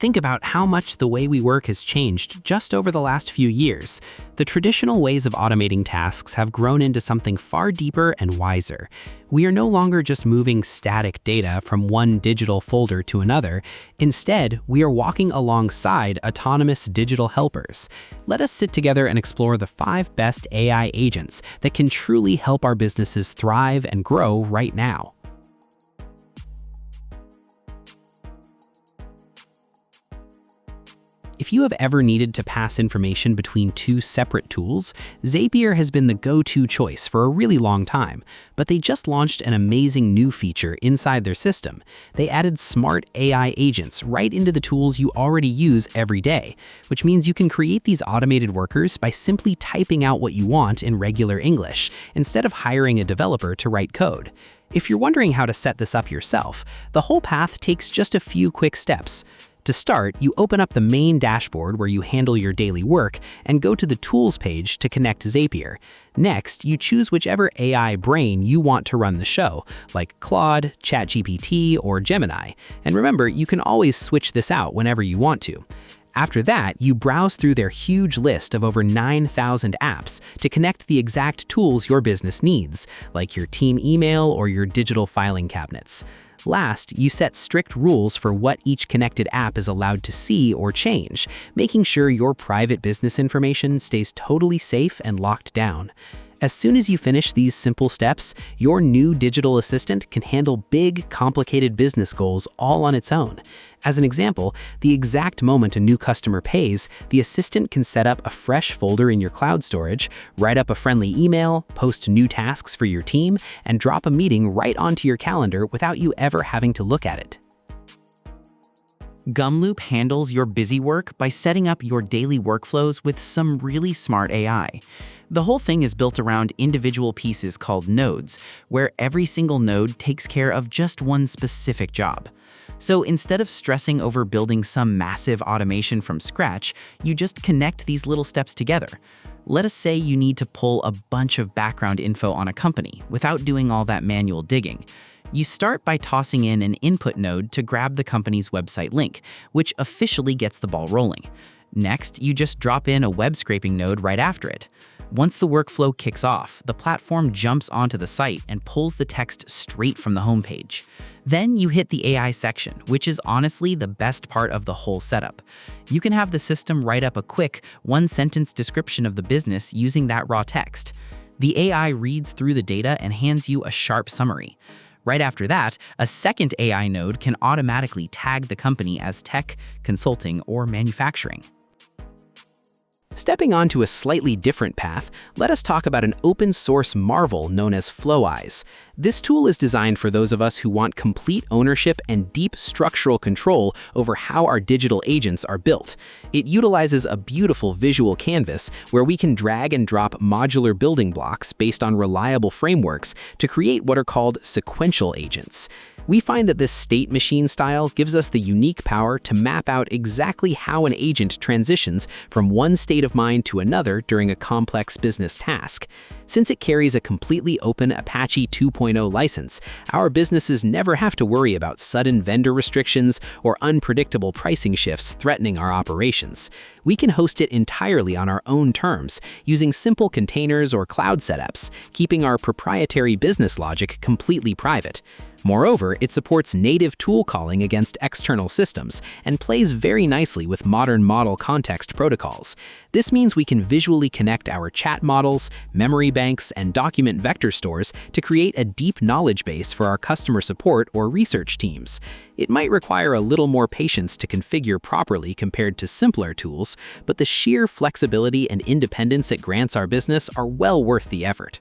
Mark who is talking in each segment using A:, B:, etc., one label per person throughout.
A: Think about how much the way we work has changed just over the last few years. The traditional ways of automating tasks have grown into something far deeper and wiser. We are no longer just moving static data from one digital folder to another. Instead, we are walking alongside autonomous digital helpers. Let us sit together and explore the 5 best AI agents that can truly help our businesses thrive and grow right now. If you have ever needed to pass information between 2 separate tools, Zapier has been the go-to choice for a really long time, but they just launched an amazing new feature inside their system. They added smart AI agents right into the tools you already use every day, which means you can create these automated workers by simply typing out what you want in regular English, instead of hiring a developer to write code. If you're wondering how to set this up yourself, the whole path takes just a few quick steps. To start, you open up the main dashboard where you handle your daily work and go to the Tools page to connect Zapier. Next, you choose whichever AI brain you want to run the show, like Claude, ChatGPT, or Gemini. And remember, you can always switch this out whenever you want to. After that, you browse through their huge list of over 9,000 apps to connect the exact tools your business needs, like your team email or your digital filing cabinets. Last, you set strict rules for what each connected app is allowed to see or change, making sure your private business information stays totally safe and locked down. As soon as you finish these simple steps, your new digital assistant can handle big, complicated business goals all on its own. As an example, the exact moment a new customer pays, the assistant can set up a fresh folder in your cloud storage, write up a friendly email, post new tasks for your team, and drop a meeting right onto your calendar without you ever having to look at it.
B: Gumloop handles your busy work by setting up your daily workflows with some really smart AI. The whole thing is built around individual pieces called nodes, where every single node takes care of just one specific job. So instead of stressing over building some massive automation from scratch, you just connect these little steps together. Let us say you need to pull a bunch of background info on a company without doing all that manual digging. You start by tossing in an input node to grab the company's website link, which officially gets the ball rolling. Next, you just drop in a web scraping node right after it. Once the workflow kicks off, the platform jumps onto the site and pulls the text straight from the homepage. Then you hit the AI section, which is honestly the best part of the whole setup. You can have the system write up a quick, one-sentence description of the business using that raw text. The AI reads through the data and hands you a sharp summary. Right after that, a second AI node can automatically tag the company as tech, consulting, or manufacturing.
A: Stepping onto a slightly different path, let us talk about an open-source marvel known as Flowise. This tool is designed for those of us who want complete ownership and deep structural control over how our digital agents are built. It utilizes a beautiful visual canvas where we can drag and drop modular building blocks based on reliable frameworks to create what are called sequential agents. We find that this state machine style gives us the unique power to map out exactly how an agent transitions from one state of mind to another during a complex business task. Since it carries a completely open Apache 2.0 license, our businesses never have to worry about sudden vendor restrictions or unpredictable pricing shifts threatening our operations. We can host it entirely on our own terms, using simple containers or cloud setups, keeping our proprietary business logic completely private. Moreover, it supports native tool calling against external systems and plays very nicely with modern model context protocols. This means we can visually connect our chat models, memory banks, and document vector stores to create a deep knowledge base for our customer support or research teams. It might require a little more patience to configure properly compared to simpler tools, but the sheer flexibility and independence it grants our business are well worth the effort.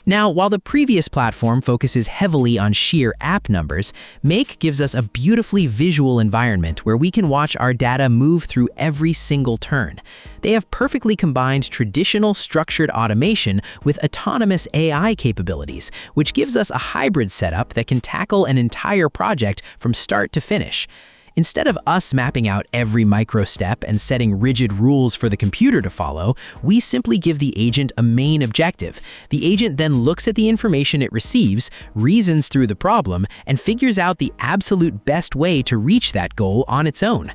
C: Now, while the previous platform focuses heavily on sheer app numbers, Make gives us a beautifully visual environment where we can watch our data move through every single turn. They have perfectly combined traditional structured automation with autonomous AI capabilities, which gives us a hybrid setup that can tackle an entire project from start to finish. Instead of us mapping out every micro step and setting rigid rules for the computer to follow, we simply give the agent a main objective. The agent then looks at the information it receives, reasons through the problem, and figures out the absolute best way to reach that goal on its own.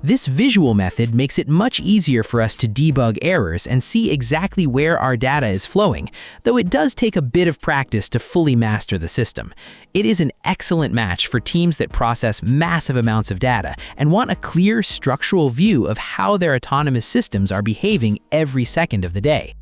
C: This visual method makes it much easier for us to debug errors and see exactly where our data is flowing, though it does take a bit of practice to fully master the system. It is an excellent match for teams that process massive amounts of data and want a clear structural view of how their autonomous systems are behaving every second of the day.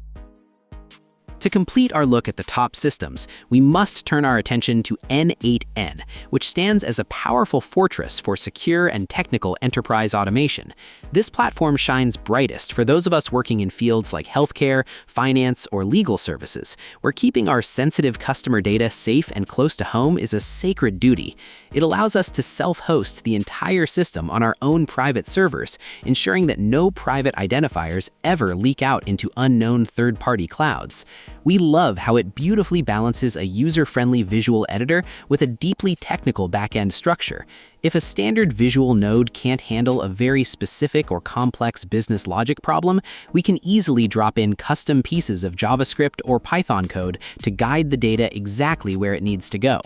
A: To complete our look at the top systems, we must turn our attention to N8N, which stands as a powerful fortress for secure and technical enterprise automation. This platform shines brightest for those of us working in fields like healthcare, finance, or legal services, where keeping our sensitive customer data safe and close to home is a sacred duty. It allows us to self-host the entire system on our own private servers, ensuring that no private identifiers ever leak out into unknown third-party clouds. We love how it beautifully balances a user-friendly visual editor with a deeply technical back-end structure. If a standard visual node can't handle a very specific or complex business logic problem, we can easily drop in custom pieces of JavaScript or Python code to guide the data exactly where it needs to go.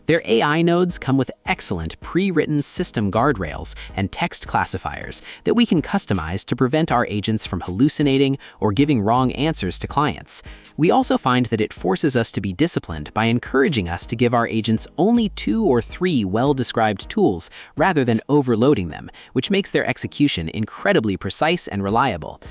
A: Their AI nodes come with excellent pre-written system guardrails and text classifiers that we can customize to prevent our agents from hallucinating or giving wrong answers to clients. We also find that it forces us to be disciplined by encouraging us to give our agents only 2 or 3 well-described tools rather than overloading them, which makes their execution incredibly precise and reliable.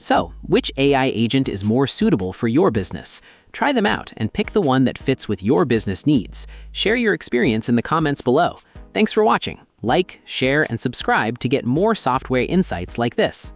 A: So, which AI agent is more suitable for your business? Try them out and pick the one that fits with your business needs. Share your experience in the comments below. Thanks for watching. Like, share, and subscribe to get more software insights like this.